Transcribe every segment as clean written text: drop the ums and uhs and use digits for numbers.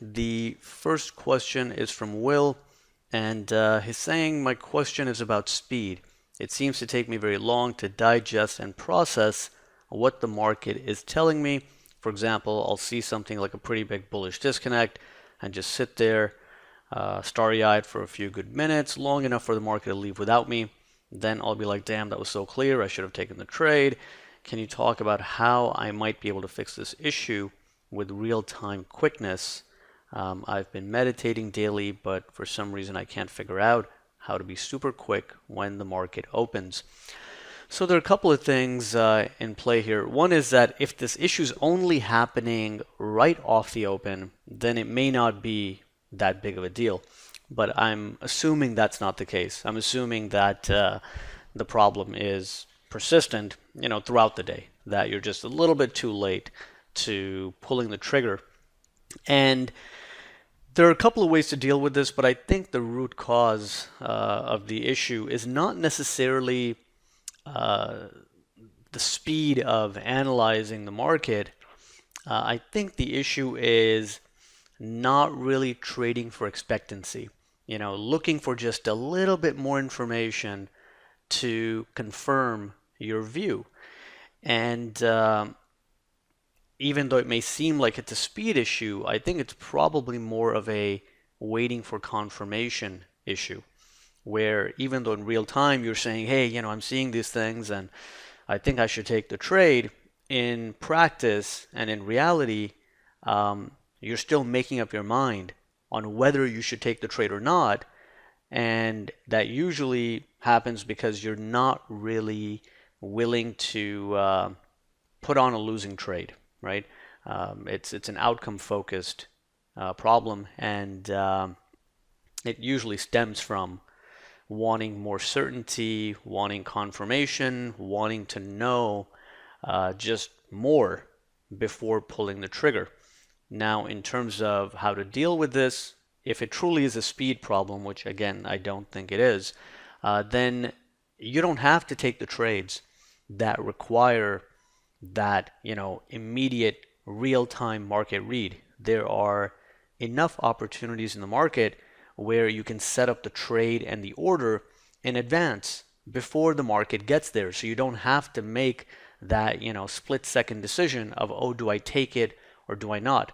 The first question is from Will, and he's saying, my question is about speed. It seems to take me very long to digest and process what the market is telling me. For example, I'll see something like a pretty big bullish disconnect and just sit there starry-eyed for a few good minutes, long enough for the market to leave without me. Then I'll be like, damn, that was so clear, I should have taken the trade. Can you talk about how I might be able to fix this issue with real-time quickness? I've been meditating daily, but for some reason I can't figure out how to be super quick when the market opens. So there are a couple of things in play here. One is that if this issue is only happening right off the open, then it may not be that big of a deal. But I'm assuming that's not the case. I'm assuming that the problem is persistent, throughout the day, that you're just a little bit too late to pulling the trigger. And there are a couple of ways to deal with this, but I think the root cause of the issue is not necessarily the speed of analyzing the market. I think the issue is not really trading for expectancy. Looking for just a little bit more information to confirm your view. And even though it may seem like it's a speed issue, I think it's probably more of a waiting for confirmation issue, where even though in real time you're saying, hey, I'm seeing these things and I think I should take the trade, in practice and in reality, you're still making up your mind on whether you should take the trade or not. And that usually happens because you're not really willing to put on a losing trade, right? It's an outcome-focused problem, and it usually stems from wanting more certainty, wanting confirmation, wanting to know just more before pulling the trigger. Now, in terms of how to deal with this, if it truly is a speed problem, which again, I don't think it is, then you don't have to take the trades that require that, immediate real-time market read. There are enough opportunities in the market where you can set up the trade and the order in advance before the market gets there. So you don't have to make that, split-second decision of, oh, do I take it or do I not?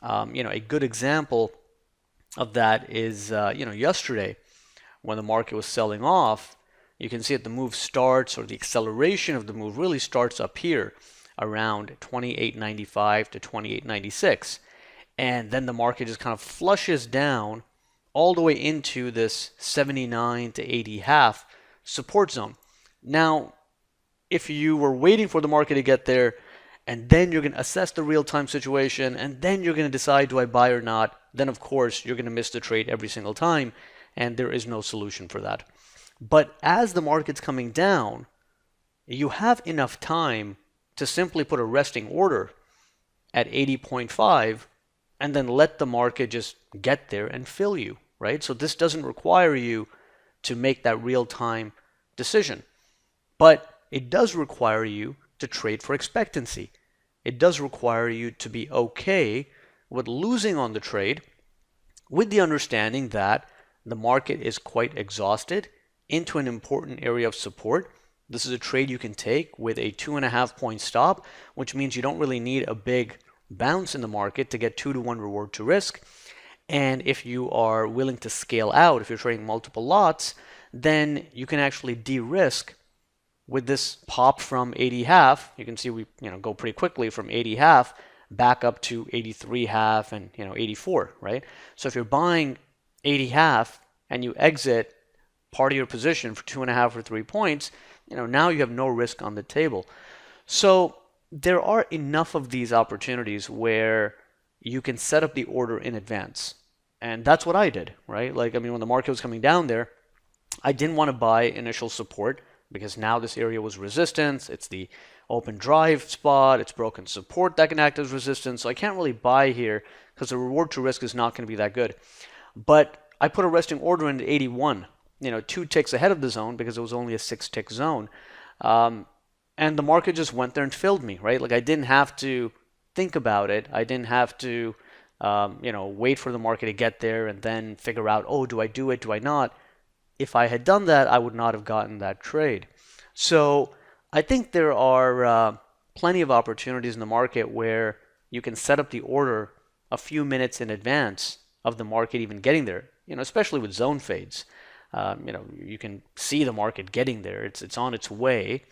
A good example of that is, yesterday when the market was selling off, you can see that the move starts, or the acceleration of the move really starts up here around 28.95 to 28.96. And then the market just kind of flushes down all the way into this 79 to 80 half support zone. Now, if you were waiting for the market to get there, and then you're going to assess the real-time situation, and then you're going to decide, do I buy or not, then of course you're going to miss the trade every single time, and there is no solution for that. But as the market's coming down, you have enough time to simply put a resting order at 80.5 and then let the market just get there and fill you, right? So this doesn't require you to make that real-time decision, but it does require you to trade for expectancy. It does require you to be okay with losing on the trade, with the understanding that the market is quite exhausted into an important area of support. This is a trade you can take with a 2.5 point stop, which means you don't really need a big bounce in the market to get 2-to-1 reward to risk. And if you are willing to scale out, if you're trading multiple lots, then you can actually de-risk with this pop from 80 half. You can see we go pretty quickly from 80 half back up to 83 half and 84, right? So if you're buying 80 half and you exit part of your position for 2.5 or 3 points, now you have no risk on the table. So there are enough of these opportunities where you can set up the order in advance. And that's what I did, right? When the market was coming down there, I didn't want to buy initial support because now this area was resistance. It's the open drive spot. It's broken support that can act as resistance. So I can't really buy here because the reward to risk is not going to be that good. But I put a resting order in at 81, 2 ticks ahead of the zone because it was only a 6-tick zone. And the market just went there and filled me, right? I didn't have to think about it. I didn't have to wait for the market to get there and then figure out, oh, do I do it? Do I not? If I had done that, I would not have gotten that trade. So I think there are plenty of opportunities in the market where you can set up the order a few minutes in advance of the market even getting there, especially with zone fades. You can see the market getting there. It's on its way,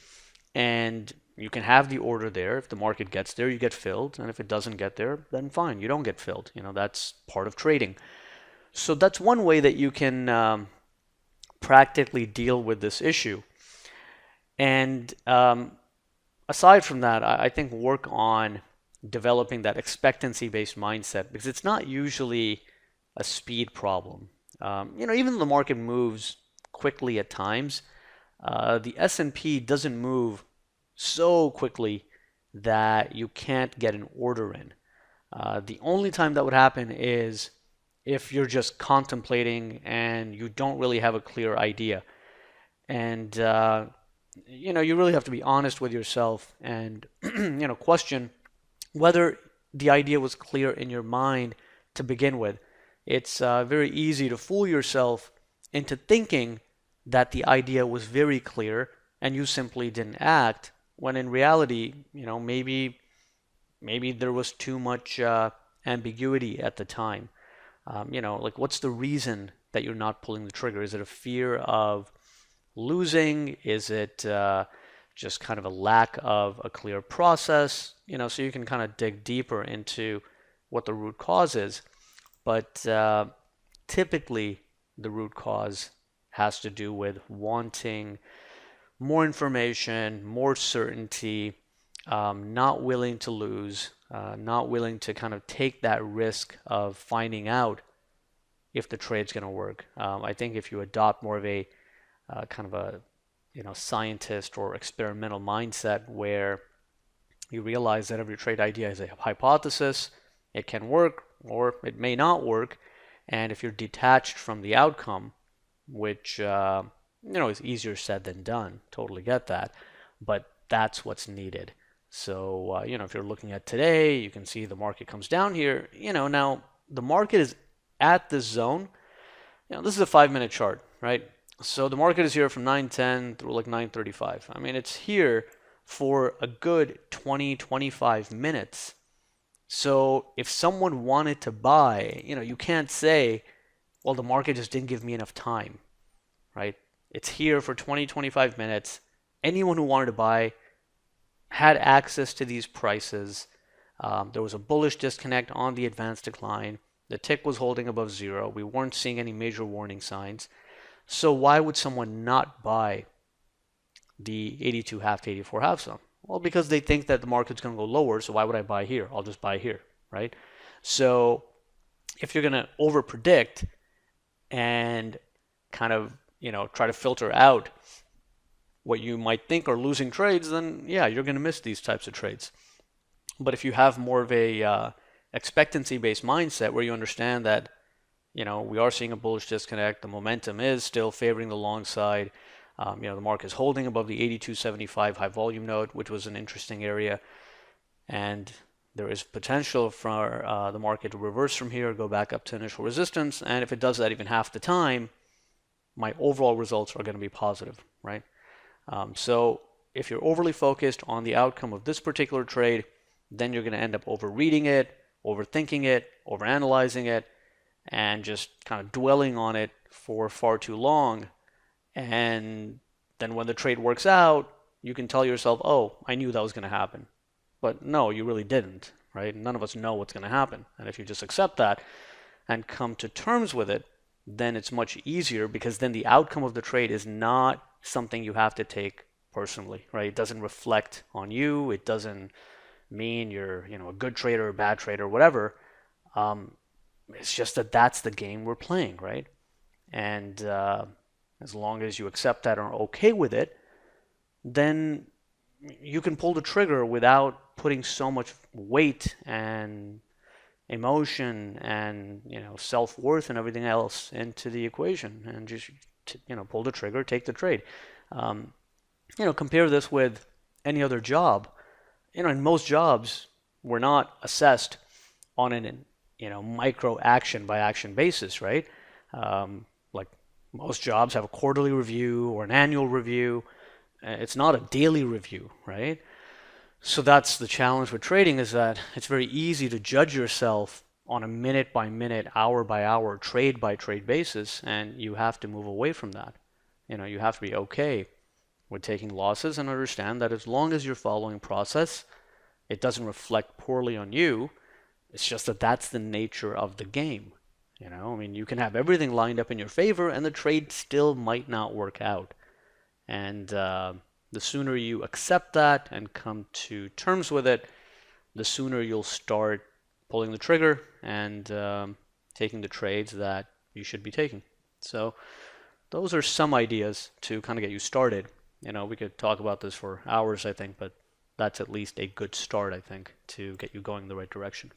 and you can have the order there. If the market gets there, you get filled, and if it doesn't get there, then fine, you don't get filled. That's part of trading. So that's one way that you can practically deal with this issue. And aside from that, I think work on developing that expectancy-based mindset, because it's not usually a speed problem. Even though the market moves quickly at times, the S&P doesn't move so quickly that you can't get an order in. The only time that would happen is if you're just contemplating and you don't really have a clear idea. And you really have to be honest with yourself and question whether the idea was clear in your mind to begin with. It's very easy to fool yourself into thinking that the idea was very clear and you simply didn't act, when in reality, maybe there was too much ambiguity at the time. Like, what's the reason that you're not pulling the trigger? Is it a fear of losing? Is it just kind of a lack of a clear process? So you can kind of dig deeper into what the root cause is. But typically, the root cause has to do with wanting more information, more certainty, not willing to lose, not willing to kind of take that risk of finding out if the trade's going to work. I think if you adopt more of a kind of a scientist or experimental mindset, where you realize that every trade idea is a hypothesis, it can work or it may not work, and if you're detached from the outcome, which is easier said than done, totally get that, but that's what's needed. So if you're looking at today, you can see the market comes down here. Now the market is at this zone. This is a 5-minute chart, right? So the market is here from 9:10 through like 9:35. I mean, it's here for a good 20-25 minutes. So if someone wanted to buy, you can't say, well, the market just didn't give me enough time, right? It's here for 20-25 minutes. Anyone who wanted to buy had access to these prices. There was a bullish disconnect on the advanced decline. The tick was holding above zero. We weren't seeing any major warning signs. So why would someone not buy the 82 half to 84 half zone? Well, because they think that the market's going to go lower, so why would I buy here? I'll just buy here, right? So if you're going to overpredict and kind of, try to filter out what you might think are losing trades, then yeah, you're going to miss these types of trades. But if you have more of a expectancy-based mindset, where you understand that, we are seeing a bullish disconnect, the momentum is still favoring the long side. The market is holding above the 82.75 high volume node, which was an interesting area, and there is potential for the market to reverse from here, go back up to initial resistance, and if it does that even half the time, my overall results are going to be positive, right? So if you're overly focused on the outcome of this particular trade, then you're going to end up overreading it, overthinking it, overanalyzing it, and just kind of dwelling on it for far too long. And then when the trade works out, you can tell yourself, oh, I knew that was going to happen. But no, you really didn't, right? None of us know what's going to happen. And if you just accept that and come to terms with it, then it's much easier, because then the outcome of the trade is not something you have to take personally, right? It doesn't reflect on you. It doesn't mean you're, a good trader or bad trader, whatever. It's just that that's the game we're playing, right? And as long as you accept that and are okay with it, then you can pull the trigger without putting so much weight and emotion and self-worth and everything else into the equation, and just pull the trigger, take the trade. Compare this with any other job. In most jobs, we're not assessed on an micro action by action basis, right? Like most jobs have a quarterly review or an annual review. It's not a daily review, right? So that's the challenge with trading, is that it's very easy to judge yourself on a minute by minute, hour by hour, trade by trade basis, and you have to move away from that. You have to be okay with taking losses and understand that as long as you're following process, it doesn't reflect poorly on you. It's just that that's the nature of the game. You can have everything lined up in your favor and the trade still might not work out. And the sooner you accept that and come to terms with it, the sooner you'll start pulling the trigger and taking the trades that you should be taking. So those are some ideas to kind of get you started. We could talk about this for hours, I think, but that's at least a good start, I think, to get you going in the right direction.